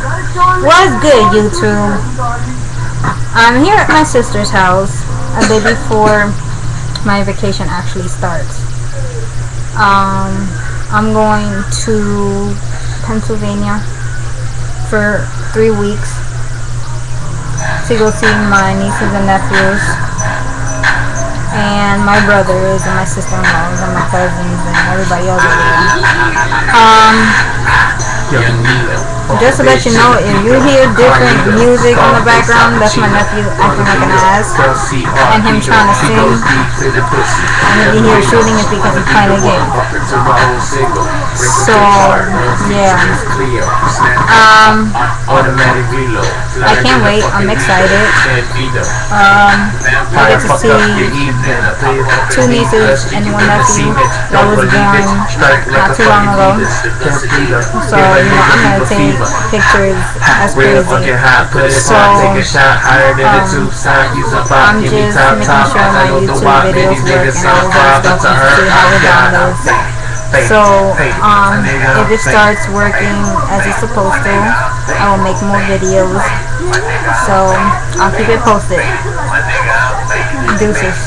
What's good, YouTube? I'm here at my sister's house a day before my vacation actually starts. I'm going to Pennsylvania for 3 weeks to go see my nieces and nephews, and my brothers and my sister-in-laws and my cousins and everybody else over there. Just to let you know, if you hear different music in the background, that's my nephew acting like an ass and him trying to sing. And if you hear shooting, it's because he's playing a game. So yeah, I can't wait. I'm excited. I get to see 2 nieces and 1 nephew that was born not too long ago. So I'm gonna take pictures as crazy. So I'm just making sure my YouTube videos work and all that stuff and see how we're doing those. So if it starts working as it's supposed to, I will make more videos. So I'll keep it posted. Deuces.